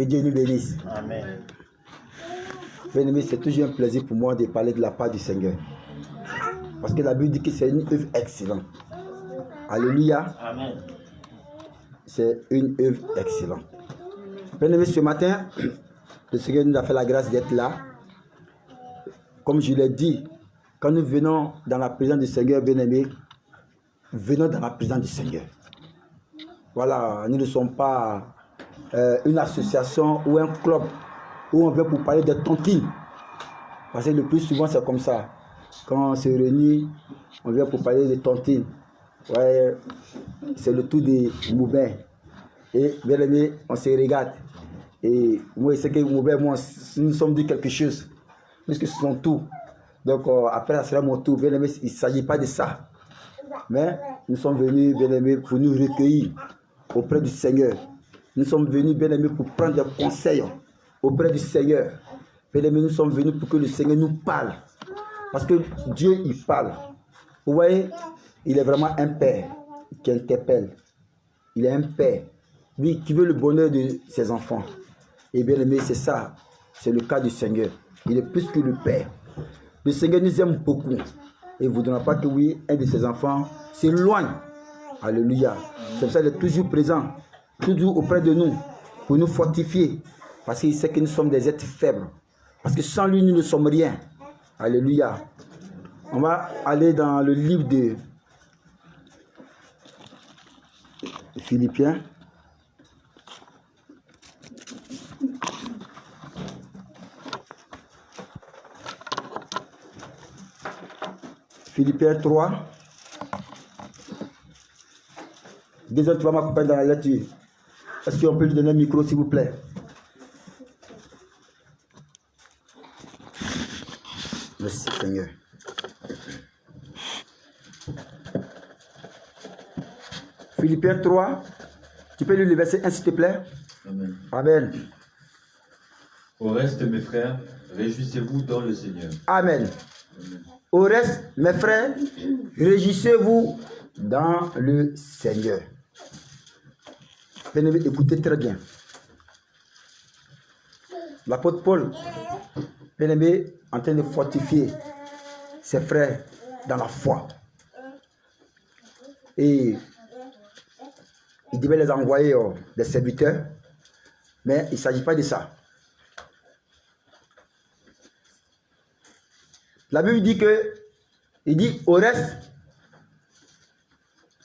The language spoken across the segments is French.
Que Dieu nous bénisse. Amen. Bien-aimé, c'est toujours un plaisir pour moi de parler de la part du Seigneur. Parce que la Bible dit que c'est une œuvre excellente. Alléluia. Amen. C'est une œuvre excellente. Bien-aimé, ce matin, le Seigneur nous a fait la grâce d'être là. Comme je l'ai dit, quand nous venons dans la présence du Seigneur, bien-aimé, venons dans la présence du Seigneur. Voilà, nous ne sommes pas une association ou un club où on vient pour parler de tontines. Parce que le plus souvent, c'est comme ça. Quand on se réunit, on vient pour parler de tontines. Ouais, c'est le tout des Moubins. Et bien aimé, on se regarde. Et moi, je sais que Moubin, moi, nous sommes dit quelque chose. Puisque ce sont tout. Donc, après, ça sera mon tour. Bien aimé, il ne s'agit pas de ça. Mais nous sommes venus, bien aimé, pour nous recueillir auprès du Seigneur. Nous sommes venus, bien aimé, pour prendre des conseils auprès du Seigneur. Bien aimé, nous sommes venus pour que le Seigneur nous parle. Parce que Dieu, il parle. Vous voyez, il est vraiment un père qui interpelle. Il est un père, lui, qui veut le bonheur de ses enfants. Et bien aimé, c'est ça. C'est le cas du Seigneur. Il est plus que le père. Le Seigneur nous aime beaucoup. Et il ne voudra pas que, oui, un de ses enfants s'éloigne. Alléluia. C'est pour ça qu'il est toujours présent, toujours auprès de nous, pour nous fortifier. Parce qu'il sait que nous sommes des êtres faibles. Parce que sans lui, nous ne sommes rien. Alléluia. On va aller dans le livre de Philippiens. Philippiens 3. Déjà, tu vas m'accompagner dans la lecture. Est-ce qu'on peut lui donner un micro, s'il vous plaît? Merci, Seigneur. Philippiens 3. Tu peux lui le verset 1, s'il te plaît? Amen. Amen. Au reste, mes frères, réjouissez-vous dans le Seigneur. Amen. Amen. Au reste, mes frères, réjouissez-vous dans le Seigneur. Bien-aimés, écoutez très bien. L'apôtre Paul, bien-aimé, en train de fortifier ses frères dans la foi. Et il devait les envoyer des serviteurs, mais il ne s'agit pas de ça. La Bible dit que, il dit au reste,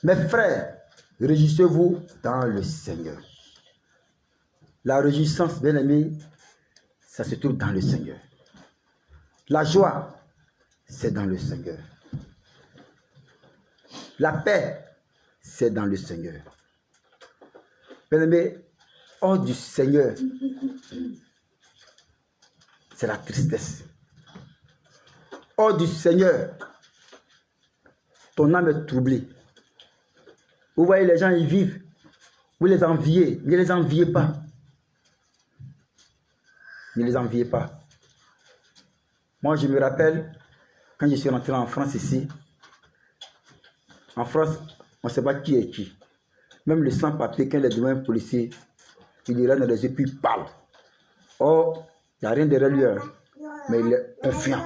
mes frères, réjouissez-vous dans le Seigneur. La réjouissance, bien aimé, ça se trouve dans le Seigneur. La joie, c'est dans le Seigneur. La paix, c'est dans le Seigneur. Bien aimé, hors du Seigneur, c'est la tristesse. Hors du Seigneur, ton âme est troublée. Vous voyez, les gens, ils vivent. Vous les enviez. Ne les enviez pas. Ne les enviez pas. Moi, je me rappelle, quand je suis rentré en France ici, en France, on ne sait pas qui est qui. Même le sans-papier, quand il est devant un policier, il ira dans les yeux, puis il parle. Or, il n'y a rien derrière lui, hein, mais il est confiant.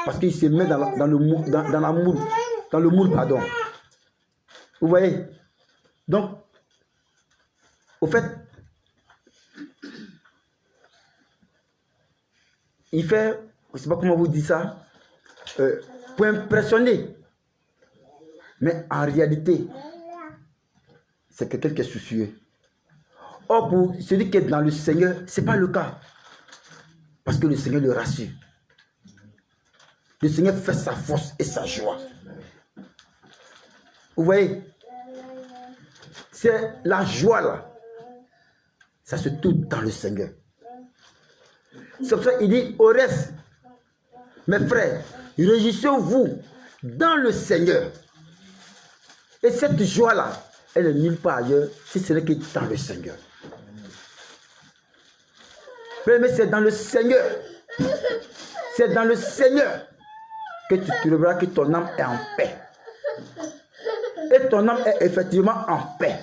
Parce qu'il se met dans le moule, pardon. Vous voyez? Donc, au fait, il fait, je ne sais pas comment vous dites ça, pour impressionner. Mais en réalité, c'est quelqu'un qui est soucieux. Or, pour celui qui est dans le Seigneur, ce n'est pas le cas. Parce que le Seigneur le rassure. Le Seigneur fait sa force et sa joie. Vous voyez? C'est la joie là. Ça se trouve dans le Seigneur. C'est pour ça qu'il dit au reste, mes frères, réjouissez-vous dans le Seigneur. Et cette joie là, elle n'est nulle part ailleurs, si ce n'est que dans le Seigneur. Mais c'est dans le Seigneur. C'est dans le Seigneur que tu trouveras que ton âme est en paix. Et ton âme est effectivement en paix.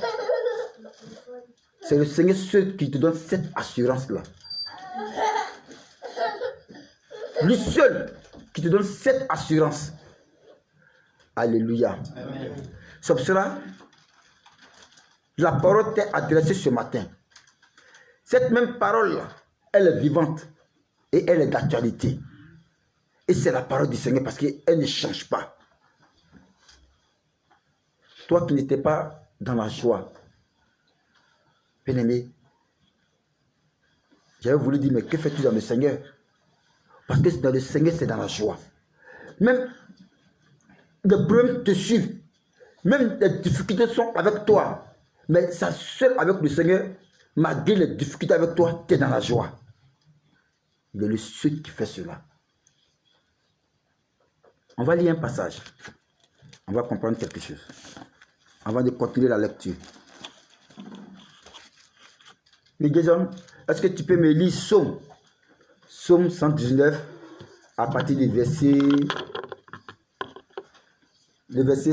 C'est le Seigneur seul qui te donne cette assurance-là. Lui seul qui te donne cette assurance. Alléluia. C'est pour cela, la parole t'est adressée ce matin. Cette même parole-là, elle est vivante et elle est d'actualité. Et c'est la parole du Seigneur parce qu'elle ne change pas. Toi qui n'étais pas dans la joie, bien-aimé, j'avais voulu dire, mais que fais-tu dans le Seigneur? Parce que dans le Seigneur, c'est dans la joie. Même les problèmes te suivent. Même les difficultés sont avec toi. Mais ça seul avec le Seigneur, malgré les difficultés avec toi, tu es dans la joie. Il est le seul qui fait cela. On va lire un passage. On va comprendre quelque chose. Avant de continuer la lecture. Mais Jason, est-ce que tu peux me lire Psaume 119 à partir du verset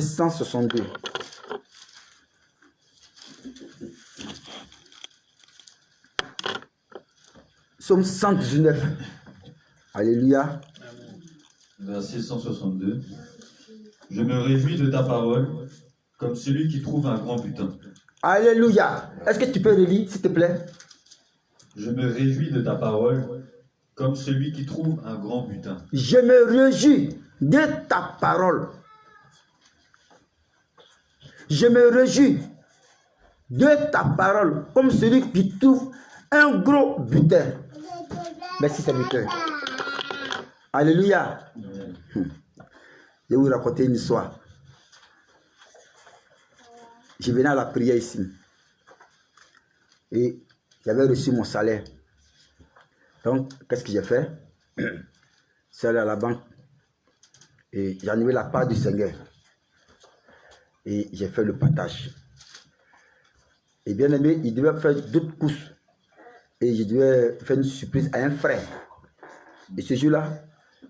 162. Psaume 119. Alléluia. Verset 162. Je me réjouis de ta parole, comme celui qui trouve un grand butin. Alléluia. Est-ce que tu peux le lire, s'il te plaît? Je me réjouis de ta parole, comme celui qui trouve un grand butin. Je me réjouis de ta parole. Je me réjouis de ta parole, comme celui qui trouve un gros butin. Merci, Seigneur. Alléluia. Je vais vous raconter une histoire. Je venais à la prière ici. Et j'avais reçu mon salaire. Donc, qu'est-ce que j'ai fait? C'est allé à la banque. Et j'ai annulé la part du Seigneur. Et j'ai fait le partage. Et bien aimé, il devait faire d'autres courses. Et je devais faire une surprise à un frère. Et ce jour-là,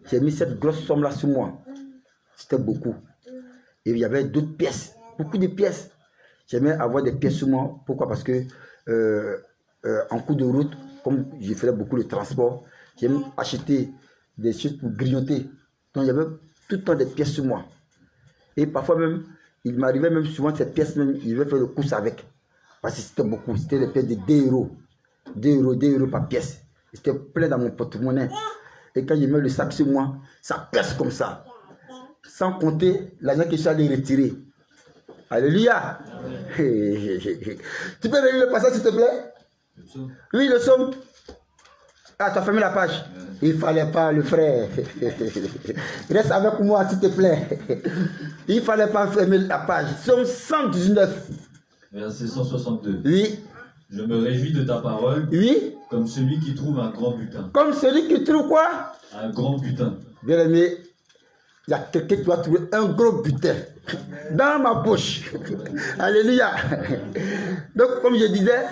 j'ai mis cette grosse somme-là sur moi. C'était beaucoup. Et il y avait d'autres pièces. Beaucoup de pièces. J'aimais avoir des pièces sur moi. Pourquoi? Parce que en cours de route, comme je faisais beaucoup de transport, j'aime acheter des choses pour grignoter. Donc j'avais tout le temps des pièces sur moi. Et parfois même, il m'arrivait même souvent ces pièces, même, il devait faire des courses avec. Parce que c'était beaucoup. C'était des pièces de 2 euros. 2 euros par pièce. C'était plein dans mon porte-monnaie. Et quand je mets le sac sur moi, ça perce comme ça. Sans compter l'argent que je suis allé retirer. Alléluia. Tu peux relire le passage, s'il te plaît? Oui, le psaume. Ah, tu as fermé la page. Il ne fallait pas, le frère. Reste avec moi, s'il te plaît. Il ne fallait pas fermer la page. Psaume 119. Verset 162. Oui. Je me réjouis de ta parole, Oui. comme celui qui trouve un grand butin. Comme celui qui trouve quoi? Un grand butin. Bien aimé, il y a quelqu'un qui doit trouver un gros butin dans ma poche. Alléluia. Donc, comme je disais,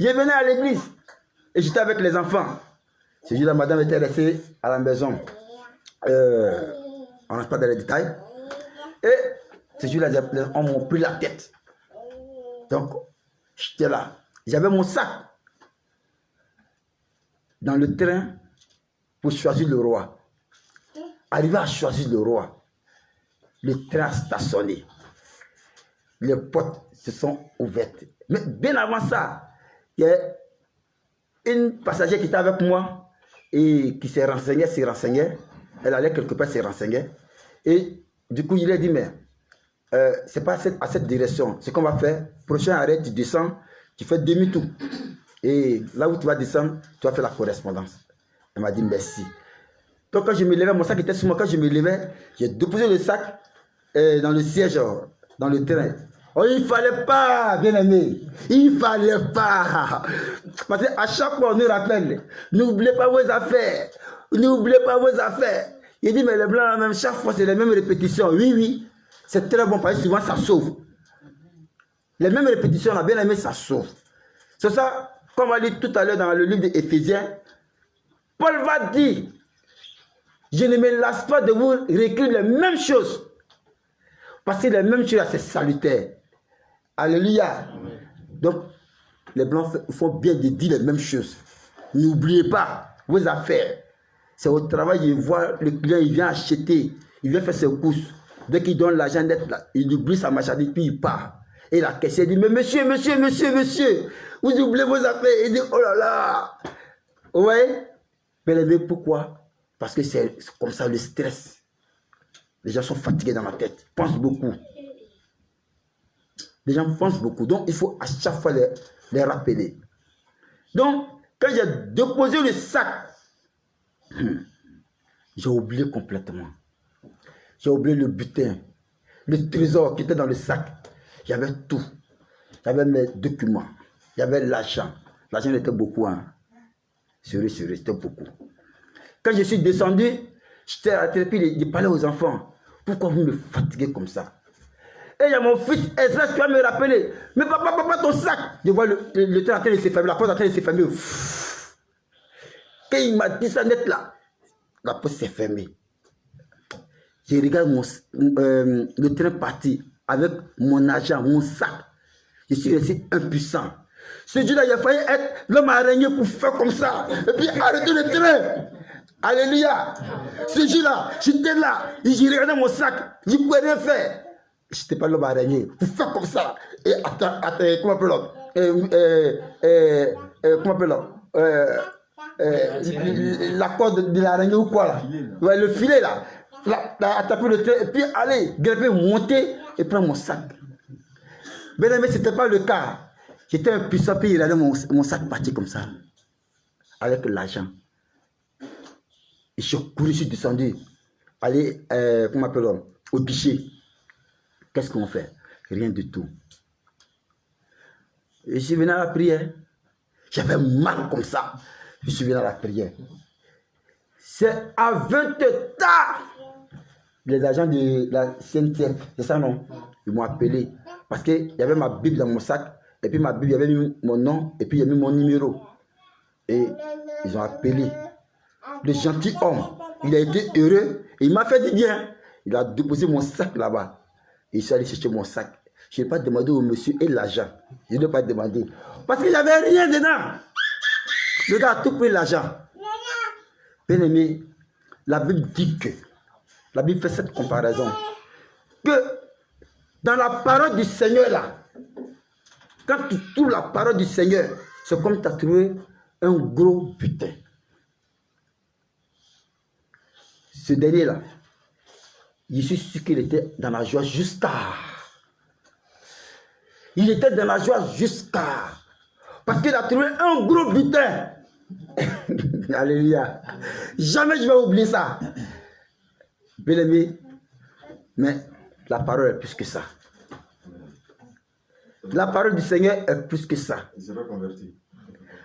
je venais à l'église et j'étais avec les enfants. Ce jour-là, madame était restée à la maison. On ne rentre pas dans les détails. Et ce jour-là, on m'a pris la tête. Donc, j'étais là. J'avais mon sac dans le train pour choisir le roi. Arrivé à choisir le roi, le train a stationné. Les portes se sont ouvertes. Mais bien avant ça, il y a une passagère qui était avec moi et qui s'est renseignée. Elle allait quelque part, s'est renseignée. Et du coup, il a dit, mais c'est pas à cette direction. Ce qu'on va faire, prochain arrêt, tu descends, tu fais demi-tour. Et là où tu vas descendre, tu vas faire la correspondance. Elle m'a dit merci. Donc quand je me levais, mon sac était sur moi. Quand je me levais, j'ai déposé le sac dans le siège, dans le train. Oh, il ne fallait pas, bien aimé. Il ne fallait pas. Parce qu'à chaque fois, on nous rappelle, n'oubliez pas vos affaires. N'oubliez pas vos affaires. Il dit, mais les blancs, même chaque fois, c'est les mêmes répétitions. Oui, oui. C'est très bon parce que souvent, ça sauve. Les mêmes répétitions, on a bien aimé, ça sauve. C'est ça, comme on a dit tout à l'heure dans le livre d'Éphésiens, Paul va dire, je ne me lasse pas de vous réécrire les mêmes choses. Parce que les mêmes choses, c'est salutaire. Alléluia. Donc, les Blancs font bien de dire les mêmes choses. N'oubliez pas vos affaires. C'est au travail, il voit le client, il vient acheter, il vient faire ses courses. Dès qu'il donne l'argent net, il oublie sa marchandise, puis il part. Et la caissière dit, mais monsieur, vous oubliez vos affaires. Il dit, oh là là. Vous voyez? Mais pourquoi? Parce que c'est comme ça le stress. Les gens sont fatigués dans la tête, pensent beaucoup. Les gens pensent beaucoup. Donc, il faut à chaque fois les rappeler. Donc, quand j'ai déposé le sac, j'ai oublié complètement. J'ai oublié le butin, le trésor qui était dans le sac. J'avais tout. J'avais mes documents. J'avais l'argent. L'argent était beaucoup. Hein. Sérieux, c'était beaucoup. Quand je suis descendu, j'étais à la télé, puis je parlais aux enfants. Pourquoi vous me fatiguez comme ça? Et il y a mon fils Ezra qui va me rappeler. Mais papa, ton sac. Je vois le train en train de se fermer, la porte en train de se fermer. Quand il m'a dit ça net là, la porte s'est fermée. Je regarde le train parti avec mon argent, mon sac. Je suis resté impuissant. Ce jour-là, il a failli être l'homme araignée pour faire comme ça. Et puis arrêter le train. Alléluia. Ce jour-là, j'étais là. J'ai regardé mon sac. Je ne pouvais rien faire. Je n'étais pas l'homme araignée. Pour faire comme ça. Et attends, comment on appelle comment on appelle la corde de l'araignée ou quoi là? Ouais, le filet là. Taper le train. Et puis aller, grimper, monter et prendre mon sac. Mais ce n'était pas le cas. J'étais impuissant, puis il allait mon sac parti comme ça. Avec l'argent. Et je suis descendu. Aller, comment on appelle, au guichet. Qu'est-ce qu'on fait? Rien du tout. Je suis venu à la prière. J'avais mal comme ça. Je suis venu à la prière. C'est à 20 tard. Les agents de la CNTF, c'est ça non? Ils m'ont appelé. Parce qu'il y avait ma Bible dans mon sac. Et puis ma Bible, il y avait mis mon nom. Et puis il y avait mis mon numéro. Et ils ont appelé. Le gentilhomme, il a été heureux. Et il m'a fait du bien. Il a déposé mon sac là-bas. Et je suis allé chercher mon sac. Je n'ai pas demandé au monsieur et l'argent. Je n'ai pas demandé. Parce qu'il n'y avait rien dedans. Le gars a tout pris l'argent. Bien aimé, la Bible dit que, la Bible fait cette comparaison, que dans la parole du Seigneur là, quand tu trouves la parole du Seigneur, c'est comme tu as trouvé un gros butin. Ce dernier là, je suis sûr qu'il était dans la joie jusqu'à. Il était dans la joie jusqu'à. Parce qu'il a trouvé un gros butin. Alléluia. Jamais je vais oublier ça. Bien aimé, mais la parole est plus que ça. La parole du Seigneur est plus que ça. Il sera converti.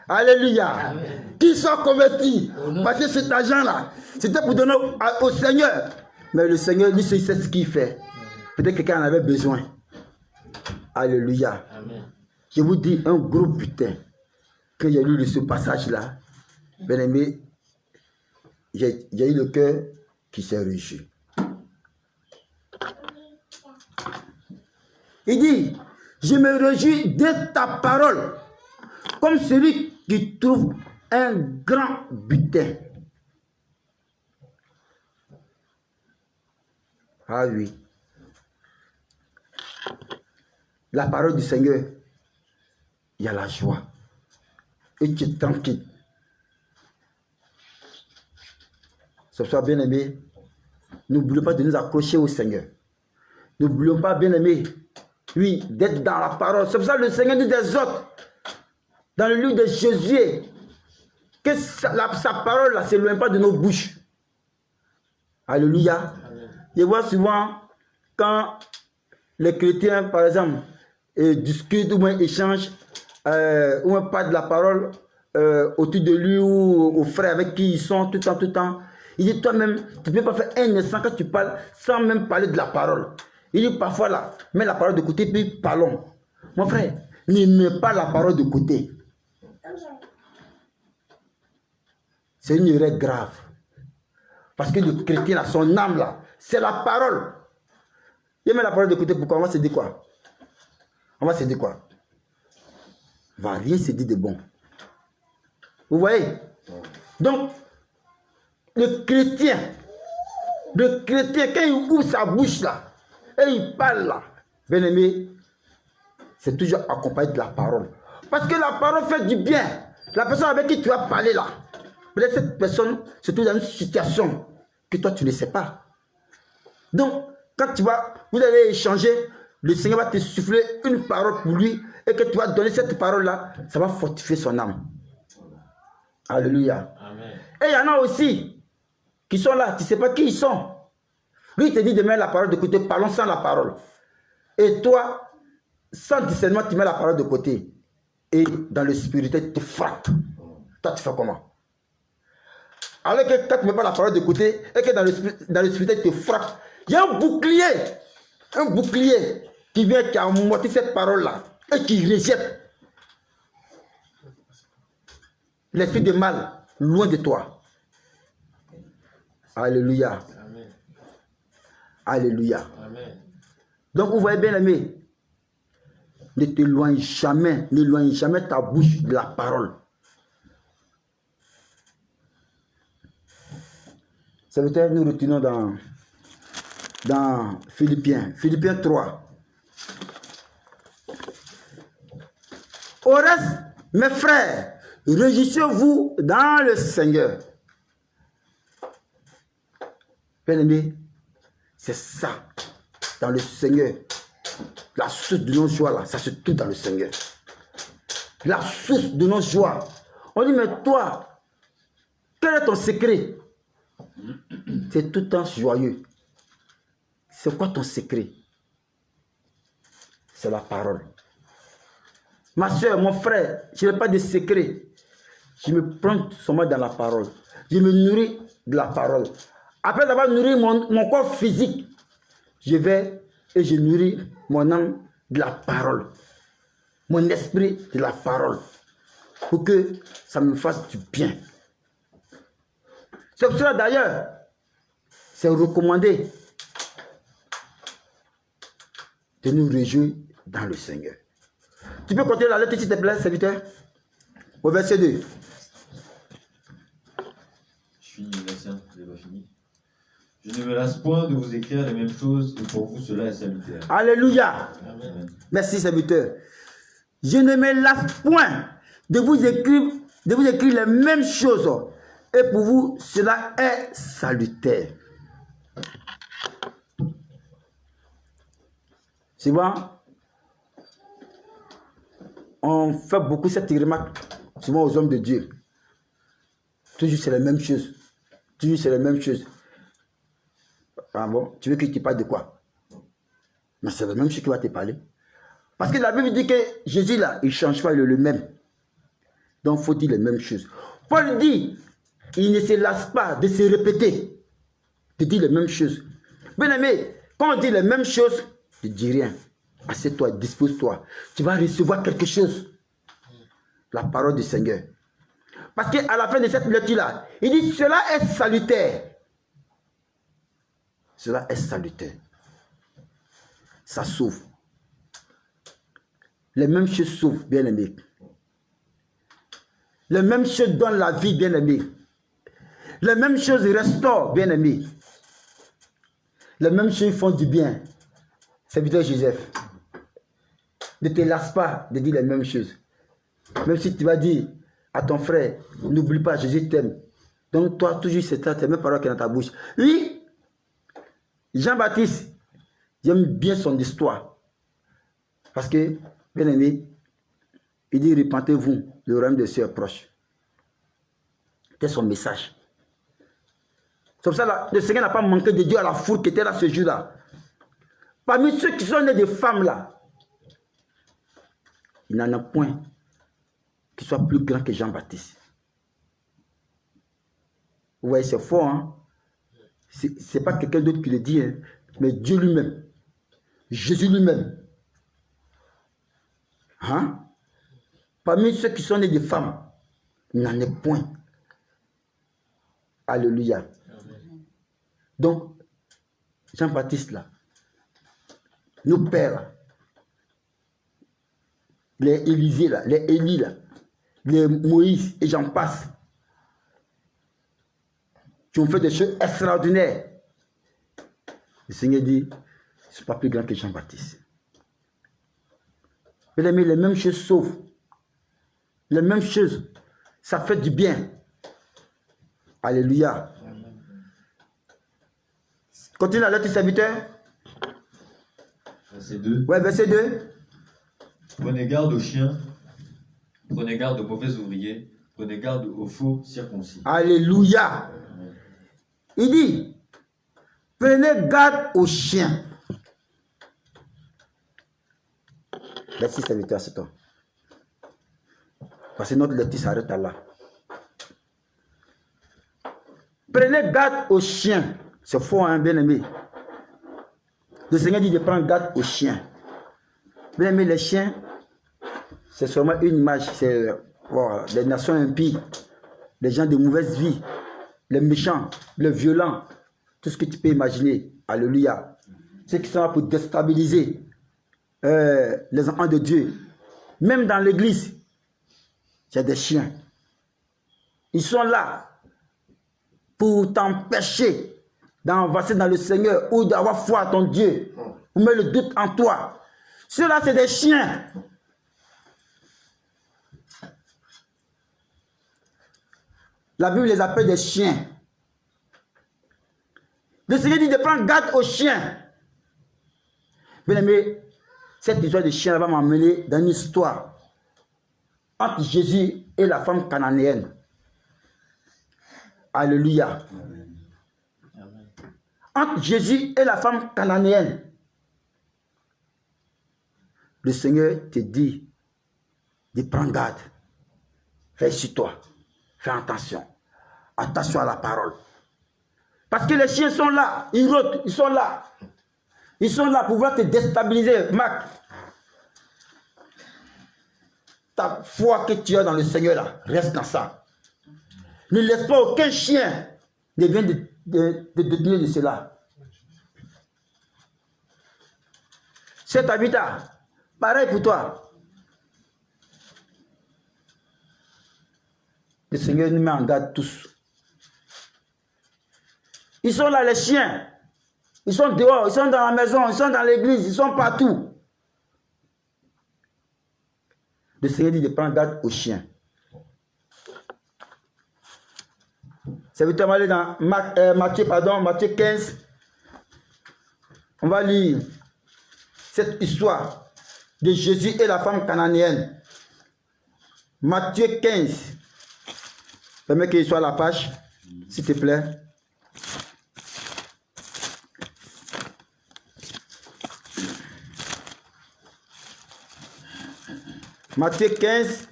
Alléluia. Amen. Qui sont convertis. Parce que cet argent-là, c'était pour donner au Seigneur. Mais le Seigneur, lui, il sait ce qu'il fait. Peut-être que quelqu'un en avait besoin. Alléluia. Amen. Je vous dis un gros butin. Quand j'ai lu ce passage-là, bien aimé, j'ai eu le cœur qui s'est réjoui. Il dit, je me réjouis de ta parole, comme celui qui trouve un grand butin. Ah oui. La parole du Seigneur, il y a la joie. Et tu es tranquille. Ce soit bien aimé, n'oublions pas de nous accrocher au Seigneur. N'oublions pas, bien aimé, oui, d'être dans la parole. C'est pour ça que le Seigneur dit des autres, dans le livre de Jésus, que sa parole ne s'éloigne pas de nos bouches. Alléluia. Je vois souvent, quand les chrétiens, par exemple, discutent ou bien échangent, ou bien parlent de la parole autour de lui ou aux frères avec qui ils sont tout le temps. Il dit toi-même, tu ne peux pas faire un instant quand tu parles sans même parler de la parole. Il dit parfois là, mets la parole de côté puis parlons. Mon frère, ne mets pas la parole de côté. C'est une erreur grave. Parce que le chrétien a son âme là, c'est la parole. Il met la parole de côté, pourquoi? On va se dire quoi? On va se dire quoi? va rien se dire de bon. Vous voyez? Donc, le chrétien, quand il ouvre sa bouche là, et il parle là, bien aimé, c'est toujours accompagné de la parole. Parce que la parole fait du bien. La personne avec qui tu vas parler là, peut-être cette personne se trouve dans une situation que toi tu ne sais pas. Donc, quand vous allez échanger, le Seigneur va te souffler une parole pour lui et que tu vas donner cette parole-là, ça va fortifier son âme. Alléluia. Amen. Et il y en a aussi qui sont là, tu ne sais pas qui ils sont. Lui, il te dit de mettre la parole de côté, parlons sans la parole. Et toi, sans discernement, tu mets la parole de côté. Et dans le spirituel, tu te frappes. Toi, tu fais comment? Alors que quand tu ne mets pas la parole de côté et que dans le spirituel, tu te frappes, il y a un bouclier qui vient, qui a monté cette parole-là et qui rejette l'esprit de mal loin de toi. Alléluia. Amen. Alléluia. Amen. Donc, vous voyez bien, aimé, ne t'éloigne jamais, n'éloigne jamais ta bouche de la parole. Ça veut dire nous retournons dans Philippiens 3. Au reste, mes frères, réjouissez-vous dans le Seigneur. Bien-aimé, c'est ça, dans le Seigneur. La source de nos joies, là, ça se trouve dans le Seigneur. La source de nos joies. On dit, mais toi, quel est ton secret? C'est tout le temps joyeux. C'est quoi ton secret? C'est la parole. Ma soeur, mon frère, je n'ai pas de secret. Je me prends seulement dans la parole. Je me nourris de la parole. Après avoir nourri mon corps physique, je vais et je nourris mon âme de la parole. Mon esprit de la parole. Pour que ça me fasse du bien. C'est pour cela d'ailleurs, c'est recommandé de nous réjouir dans le Seigneur. Tu peux continuer la lettre s'il te plaît, serviteur? Au verset 2. Je finis le verset, je n'ai pas fini. Je ne me lasse point de vous écrire les mêmes choses, et pour vous cela est salutaire. Alléluia. Amen. Merci, serviteur. Je ne me lasse point de vous écrire les mêmes choses, et pour vous cela est salutaire. Souvent, on fait beaucoup cette remarque, souvent aux hommes de Dieu. Toujours c'est la même chose. Toujours c'est la même chose. Ah bon, tu veux que je te parle de quoi? Mais c'est la même chose qui va te parler. Parce que la Bible dit que Jésus là, il ne change pas, il est le même. Donc il faut dire les mêmes choses. Paul dit, il ne se lasse pas de se répéter, de dire les mêmes choses. Bien aimé, quand on dit les mêmes choses, ne dis rien. Assieds-toi, dispose-toi. Tu vas recevoir quelque chose. La parole du Seigneur. Parce qu'à la fin de cette lecture-là, il dit, cela est salutaire. Cela est salutaire. Ça sauve. Les mêmes choses sauvent, bien aimé. Les mêmes choses donnent la vie, bien aimé. Les mêmes choses restaurent, bien aimé. Les mêmes choses font du bien. Serviteur Joseph, ne te lasse pas de dire les mêmes choses. Même si tu vas dire à ton frère, n'oublie pas, Jésus t'aime. Donc toi, toujours c'est ça, tes mêmes paroles qui sont dans ta bouche. Oui, Jean-Baptiste, j'aime bien son histoire. Parce que, bien aimé, il dit, repentez-vous, le royaume de Dieu est proche. C'est son message. C'est pour ça là, le Seigneur n'a pas manqué de Dieu à la foule qui était là ce jour-là. Parmi ceux qui sont nés de femmes là, il n'en a point qui soit plus grand que Jean-Baptiste. Vous voyez, c'est fort, hein? Ce n'est pas quelqu'un d'autre qui le dit, hein? Mais Dieu lui-même, Jésus lui-même. Hein? Parmi ceux qui sont nés de femmes, il n'en est point. Alléluia. Donc, Jean-Baptiste là, nos pères, les Élisée, là, les Élie, là, les Moïse, et j'en passe, qui ont fait des choses extraordinaires. Le Seigneur dit, je ne suis pas plus grand que Jean-Baptiste. Bien aimé, les mêmes choses sauvent. Les mêmes choses, ça fait du bien. Alléluia. Continue la lettre du serviteur. Verset 2. Ouais, verset 2. Prenez garde aux chiens, prenez garde aux mauvais ouvriers, prenez garde aux faux circoncis. Alléluia. Il dit, prenez garde aux chiens. Merci, serviteur, c'est toi. Parce que notre lecture s'arrête là. Prenez garde aux chiens. C'est fort, hein, bien aimé. Le Seigneur dit de prendre garde aux chiens. Bien aimé, les chiens, c'est seulement une image. C'est les nations impies, les gens de mauvaise vie, les méchants, les violents, tout ce que tu peux imaginer. Alléluia. Ceux qui sont là pour déstabiliser les enfants de Dieu. Même dans l'église, il y a des chiens. Ils sont là pour t'empêcher d'avancer dans le Seigneur ou d'avoir foi à ton Dieu, ou mettre le doute en toi. Ceux-là, c'est des chiens. La Bible les appelle des chiens. Le Seigneur dit de prendre garde aux chiens. Bien aimé, cette histoire de chien va m'emmener dans une histoire entre Jésus et la femme cananéenne. Alléluia. Entre Jésus et la femme cananéenne. Le Seigneur te dit de prendre garde. Fais sur toi. Fais attention. Attention à la parole. Parce que les chiens sont là. Ils rôdent. Ils sont là. Ils sont là pour pouvoir te déstabiliser. Marc. Ta foi que tu as dans le Seigneur là. Reste dans ça. Ne laisse pas aucun chien ne vienne de détenir de cela. Cet habitat, pareil pour toi. Le Seigneur nous met en garde tous. Ils sont là, les chiens. Ils sont dehors, ils sont dans la maison, ils sont dans l'église, ils sont partout. Le Seigneur dit de prendre garde aux chiens. Ça veut dire aller dans Matthieu 15. On va lire cette histoire de Jésus et la femme cananéenne. Matthieu 15. Permets qu'il soit à la page, s'il te plaît. Matthieu 15,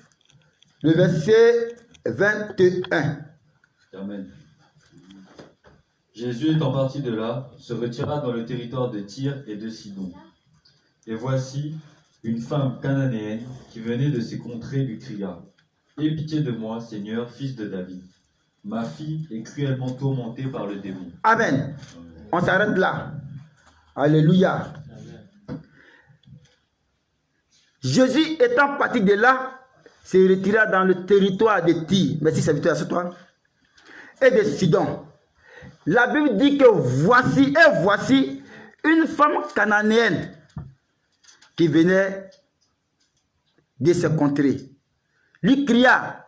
le verset 21. Amen. Jésus étant parti de là, se retira dans le territoire de Tyr et de Sidon. Et voici, une femme cananéenne qui venait de ces contrées lui cria : « Aie pitié de moi, Seigneur, fils de David. Ma fille est cruellement tourmentée par le démon. » Amen. On s'arrête là. Alléluia. Jésus étant parti de là, se retira dans le territoire de Tyr. Merci, serviteur, c'est toi. Et de Sidon. La Bible dit que voici une femme cananéenne qui venait de ces contrées. Lui cria :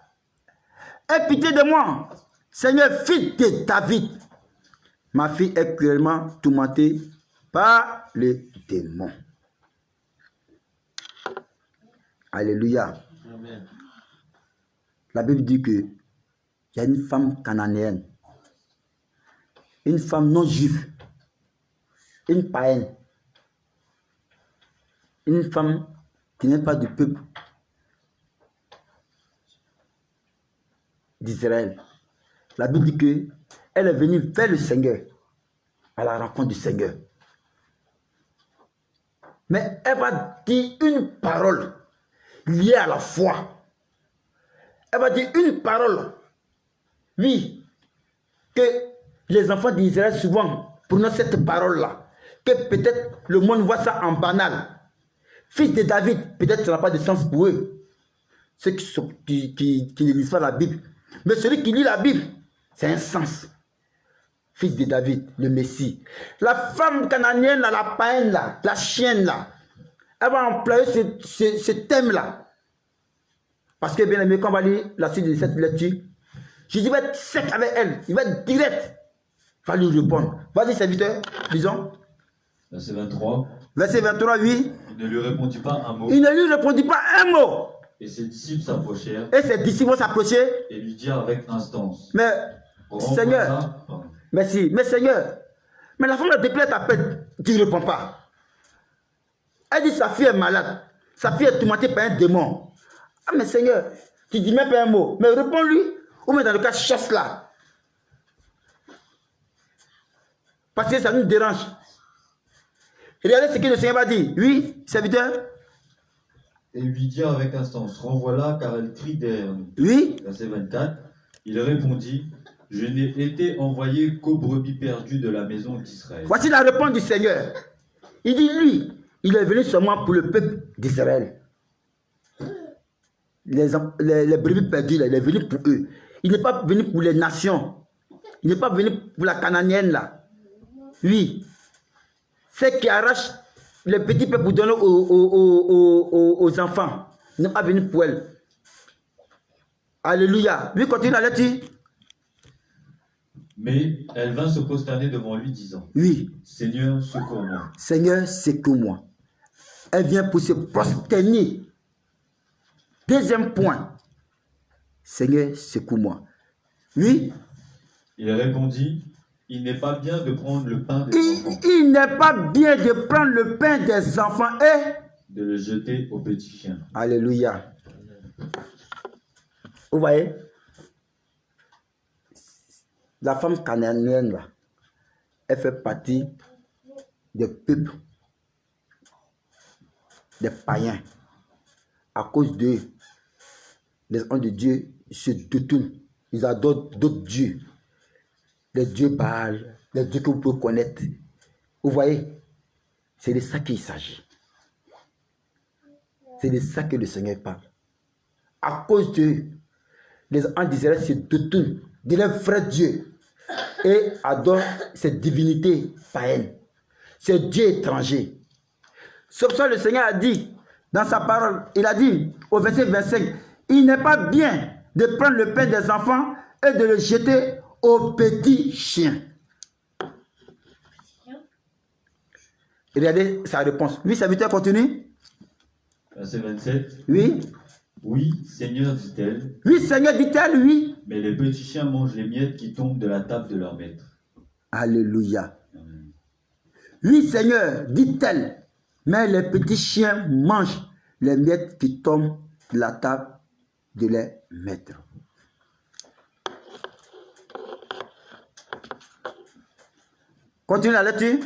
« Aie pitié de moi, Seigneur, fils de David. Ma fille est cruellement tourmentée par le démon. » Alléluia. Amen. La Bible dit que il y a une femme cananéenne, une femme non juive, une païenne, une femme qui n'est pas du peuple d'Israël. La Bible dit que elle est venue vers le Seigneur, à la rencontre du Seigneur. Mais elle va dire une parole liée à la foi. Elle va dire une parole, oui, que les enfants d'Israël souvent prononcent cette parole-là, que peut-être le monde voit ça en banal. fils de David, peut-être ça n'a pas de sens pour eux, ceux qui ne lisent pas la Bible. Mais celui qui lit la Bible, c'est un sens. Fils de David, le Messie. La femme cananienne, là, la païenne, là, la chienne, là, elle va employer ce thème-là. Parce que, bien aimé, quand on va lire la suite de cette lecture, Jésus va être sec avec elle, il va être direct. Il va lui répondre. Vas-y, serviteur, disons. Verset 23. Verset 23, oui. Il ne lui répondit pas un mot. Il ne lui répondit pas un mot. Et ses disciples s'approchèrent. Et ses disciples vont s'approcher. Et lui dirent avec instance. Mais, Renvoie Seigneur, ça. merci. Mais Seigneur, mais la femme la déplaît t'appelle, tu ne réponds pas. Elle dit sa fille est malade. Sa fille est tourmentée par un démon. Ah mais Seigneur, tu dis même pas un mot. Mais réponds-lui. Ou même dans le cas, chasse-la. Parce que ça nous dérange. Regardez ce que le Seigneur va dire. Oui, serviteur. Et lui dirent avec instance, renvoie-la car elle crie derrière nous. Oui. Verset 24. Il répondit, je n'ai été envoyé qu'aux brebis perdues de la maison d'Israël. Voici la réponse du Seigneur. Il dit, lui, il est venu seulement pour le peuple d'Israël. Les brebis perdues, là, il est venu pour eux. Il n'est pas venu pour les nations. Il n'est pas venu pour la cananienne, là. Oui. C'est qui arrache les petits peuples pour donner aux enfants. Il n'est pas venu pour elle. Alléluia. Lui continue la lecture. Mais elle vint se prosterner devant lui, disant, Oui. Seigneur, secours-moi. Seigneur, secours-moi. Elle vient pour se prosterner. Deuxième point. Seigneur, secours-moi. Oui. Il répondit, il n'est pas bien de prendre le pain des enfants, Il n'est pas bien de prendre le pain des enfants et de le jeter aux petits chiens. Alléluia. Vous voyez, la femme cananéenne, là, elle fait partie des peuples, des païens. À cause d'eux, les hommes de Dieu se détournent. Ils adorent d'autres dieux. Les dieux Baal, les dieux que vous pouvez connaître. Vous voyez, c'est de ça qu'il s'agit. C'est de ça que le Seigneur parle. À cause d'eux, les hommes d'Israël se détournent de leur vrai Dieu et adorent ces divinités païennes, ces dieux étrangers. C'est pour ça que le Seigneur a dit dans sa parole, il a dit au verset 25, il n'est pas bien de prendre le pain des enfants et de le jeter aux petits chiens. Regardez sa réponse. Oui, serviteur, continue. Verset 27. Oui. Oui, Seigneur, dit-elle. Oui, Seigneur, dit-elle, oui. Mais les petits chiens mangent les miettes qui tombent de la table de leur maître. Alléluia. Amen. Oui, Seigneur, dit-elle. Mais les petits chiens mangent les miettes qui tombent de la table de leur maître. Continue la lecture.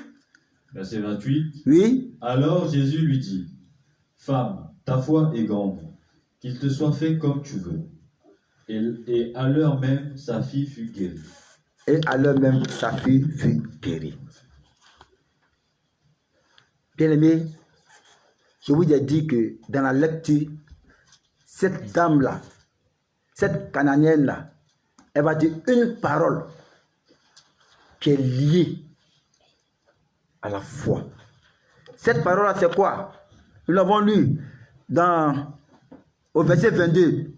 Verset 28. Oui. Alors Jésus lui dit, Femme, ta foi est grande, qu'il te soit fait comme tu veux. Et à l'heure même, sa fille fut guérie. Et à l'heure même, sa fille fut guérie. Bien-aimé, je vous ai dit que dans la lecture, cette dame-là, cette Cananéenne-là, elle va dire une parole qui est liée à la foi. Cette parole-là, c'est quoi? Nous l'avons lu au verset 22.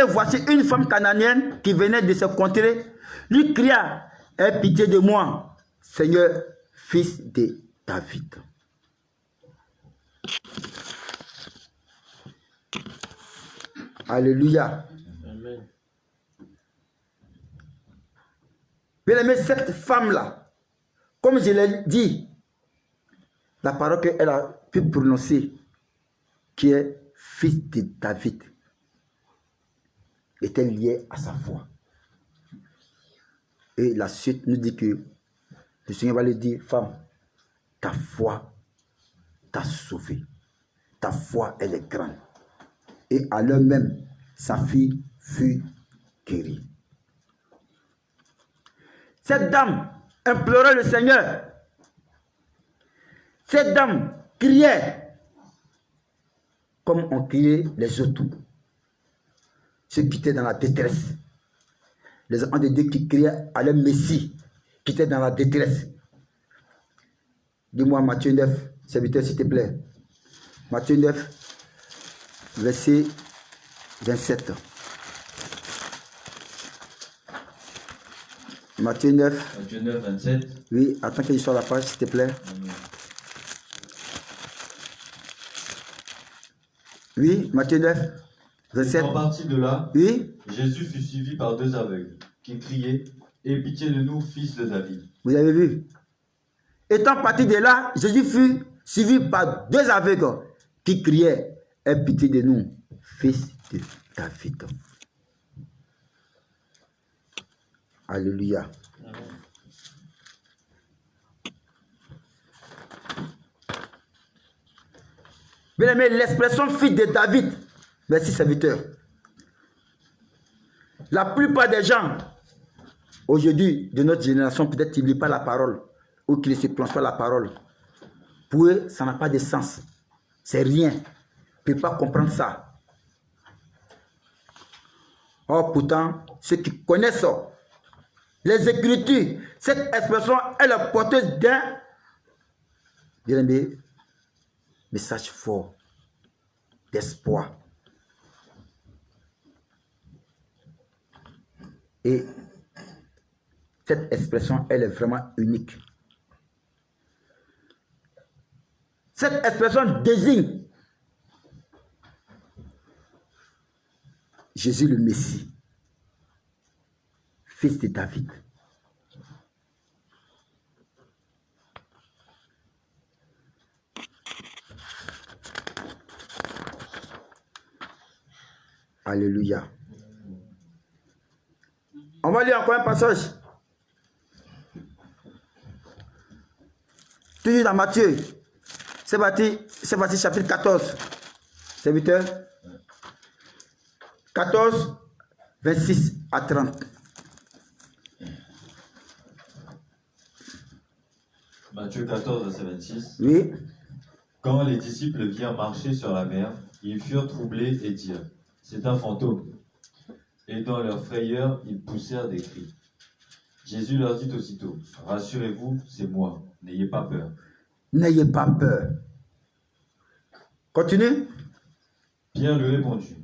Voici une femme cananéenne qui venait de se contrées, lui cria, aie pitié de moi, Seigneur, fils de David. Alléluia. Amen. Bien aimé, cette femme-là, comme je l'ai dit, la parole qu'elle a pu prononcer, qui est fils de David, était liée à sa foi. Et la suite nous dit que le Seigneur va lui dire, femme, ta foi t'a sauvée. Ta foi, elle est grande. Et à l'heure même, sa fille fut guérie. Cette dame implorait le Seigneur. Cette dame criait comme on criait les autres. Ceux qui étaient dans la détresse. Les enfants de Dieu qui criaient à leur Messie, qui étaient dans la détresse. Dis-moi Matthieu 9, serviteur s'il te plaît. Matthieu 9, verset 27. Matthieu 9. Matthieu 9, 27. Oui, attends que je sois à la page, s'il te plaît. Amen. Oui, Matthieu 9, 27. En partie de là, Oui, Jésus fut suivi par 2 aveugles qui criaient « Aie pitié de nous, fils de David ». vous avez vu. Étant parti de là, Jésus fut suivi par 2 aveugles qui criaient « Aie pitié de nous, fils de David ». Alléluia. Bien aimé, l'expression fils de David, merci serviteur. La plupart des gens, aujourd'hui, de notre génération, peut-être qu'ils ne lisent pas la parole ou qu'ils ne se plongent pas la parole. Pour eux, ça n'a pas de sens. C'est rien. Ils ne peuvent pas comprendre ça. Or, pourtant, ceux qui connaissent les Écritures, cette expression est la porteuse d'un bien-aimé message fort d'espoir. Et cette expression, elle est vraiment unique. Cette expression désigne Jésus le Messie, fils de David. Alléluia. On va lire encore un passage. Toujours dans Matthieu. C'est parti chapitre 14. Serviteur. 14, 26 à 30. Matthieu 14, verset 26. Oui. Quand les disciples virent marcher sur la mer, ils furent troublés et dirent « C'est un fantôme ». Et dans leur frayeur, ils poussèrent des cris. Jésus leur dit aussitôt « Rassurez-vous, c'est moi, n'ayez pas peur ». N'ayez pas peur. Continue. Pierre lui répondit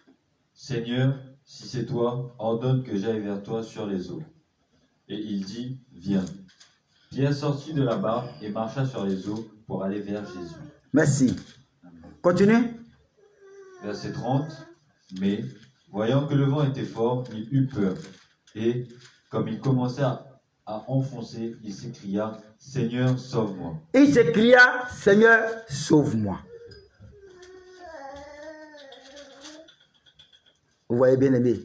« Seigneur, si c'est toi, ordonne que j'aille vers toi sur les eaux. » Et il dit « Viens ». Pierre sortit de la barque et marcha sur les eaux pour aller vers Jésus. Merci. Continue. Verset 30. Mais, voyant que le vent était fort, il eut peur. Et, comme il commençait à enfoncer, il s'écria « Seigneur, sauve-moi ». Il s'écria « Seigneur, sauve-moi ». Vous voyez bien aimé.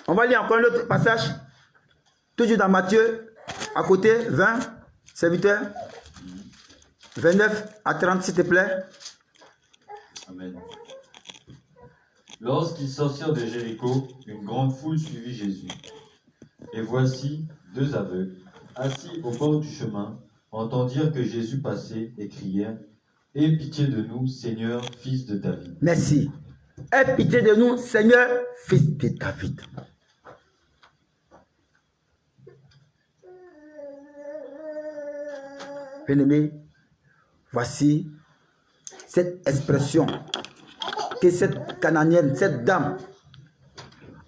On va lire encore un autre passage. Toujours dans Matthieu, à côté, 20, serviteur. 29 à 30, s'il te plaît. Amen. Lorsqu'ils sortirent de Jéricho, une grande foule suivit Jésus. Et voici 2 aveugles, assis au bord du chemin, entendirent que Jésus passait et crièrent « Aie pitié de nous, Seigneur, fils de David. » Merci. Aie pitié de nous, Seigneur, fils de David. Bien-aimé, voici cette expression que cette Cananéenne, cette dame,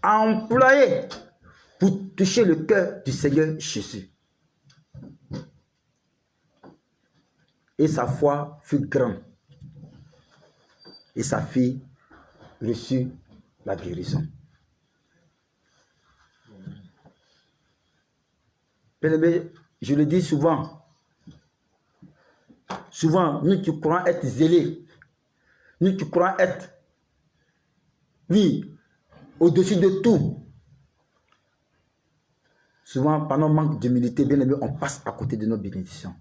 a employée pour toucher le cœur du Seigneur Jésus. Et sa foi fut grande. Et sa fille reçut la guérison. Bien-aimé, je le dis souvent. Souvent, nous qui croyons être zélés, nous qui croyons être, oui, au-dessus de tout. Souvent, par notre manque d'humilité, bien aimé, on passe à côté de nos bénédictions.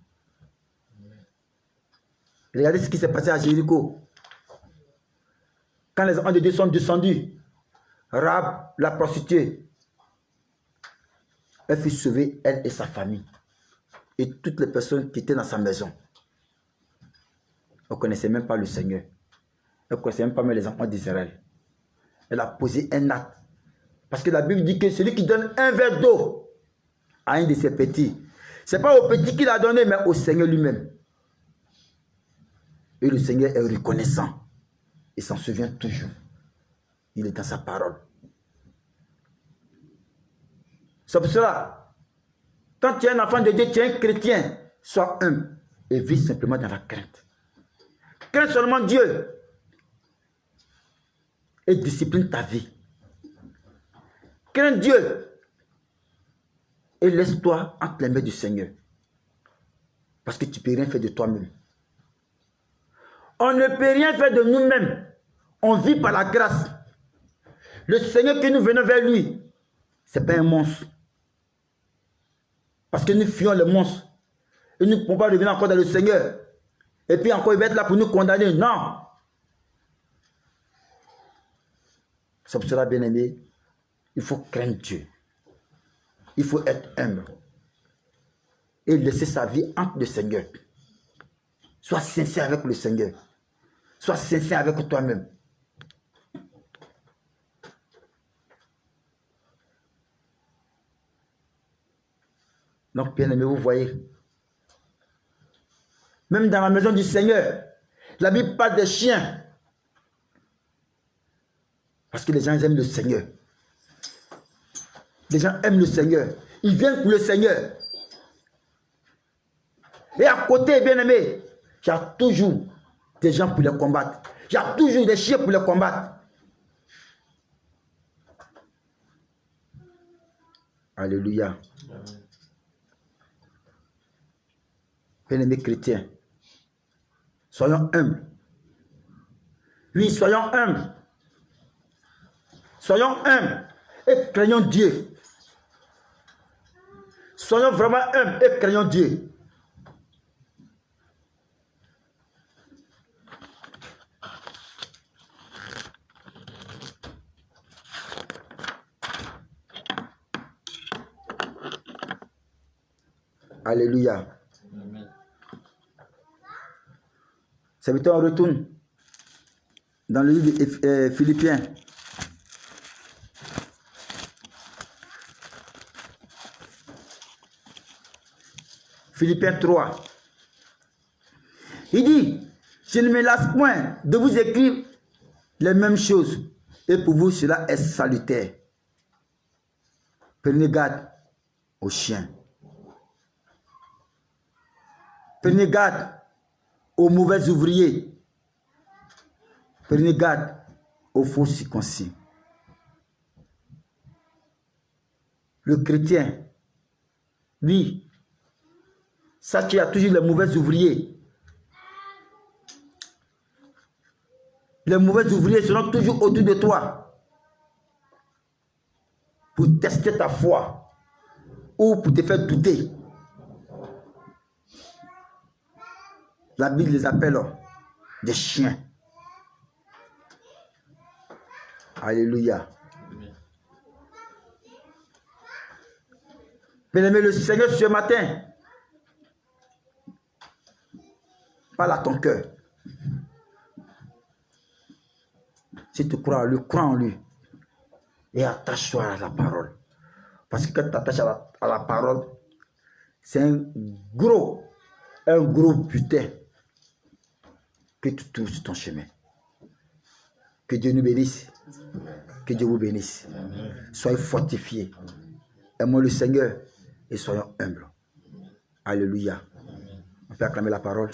Regardez ce qui s'est passé à Jéricho. Quand les enfants de Dieu sont descendus, Rahab, la prostituée, elle fut sauvée, elle et sa famille. et toutes les personnes qui étaient dans sa maison. Elle ne connaissait même pas le Seigneur. Elle ne connaissait même pas même les enfants d'Israël. Elle a posé un acte. Parce que la Bible dit que celui qui donne un verre d'eau à un de ses petits, ce n'est pas au petit qu'il a donné, mais au Seigneur lui-même. Et le Seigneur est reconnaissant. Il s'en souvient toujours. Il est dans sa parole. C'est pour cela, quand tu es un enfant de Dieu, tu es un chrétien, sois humble et vis simplement dans la crainte. Crains seulement Dieu et discipline ta vie. Crains Dieu et laisse-toi entre les mains du Seigneur. Parce que tu ne peux rien faire de toi-même. On ne peut rien faire de nous-mêmes. On vit par la grâce. Le Seigneur que nous venons vers lui, ce n'est pas un monstre. Parce que nous fuyons le monstre. Et nous ne pouvons pas revenir encore dans le Seigneur. Et puis encore, il va être là pour nous condamner. Non. C'est pour cela, bien-aimé, il faut craindre Dieu. Il faut être humble. Et laisser sa vie entre le Seigneur. Sois sincère avec le Seigneur. Sois sincère avec toi-même. Donc, bien-aimé, vous voyez, même dans la maison du Seigneur, la Bible parle des chiens. Parce que les gens aiment le Seigneur. Les gens aiment le Seigneur. Ils viennent pour le Seigneur. Et à côté, bien-aimé, il y a toujours des gens pour les combattre. Il y a toujours des chiens pour les combattre. Alléluia. Bien-aimés chrétiens, soyons humbles. Oui, soyons humbles. Soyons humbles et craignons Dieu. Soyons vraiment humbles et craignons Dieu. Alléluia. Serviteur, on retourne dans le livre de Philippiens. Philippiens 3. Il dit, je ne me lasse point de vous écrire les mêmes choses. Et pour vous, cela est salutaire. Prenez garde aux chiens. Prenez garde aux mauvais ouvriers. Prenez garde aux faux circoncis. Le chrétien, lui, ça qu'il y a toujours les mauvais ouvriers. Les mauvais ouvriers seront toujours autour de toi pour tester ta foi ou pour te faire douter. La Bible les appelle des chiens. Alléluia. Bien-aimé, le Seigneur ce matin parle à ton cœur. Si tu crois en lui, crois en lui. Et attache-toi à la parole. Parce que quand tu t'attaches à la parole, c'est un gros butin que tu trouves sur ton chemin. Que Dieu nous bénisse. Que Dieu vous bénisse. Soyez fortifiés. Aimons le Seigneur et soyons humbles. Alléluia. On peut acclamer la parole.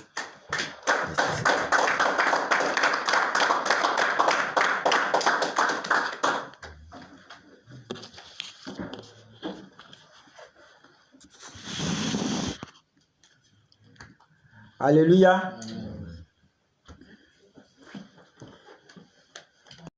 Alléluia.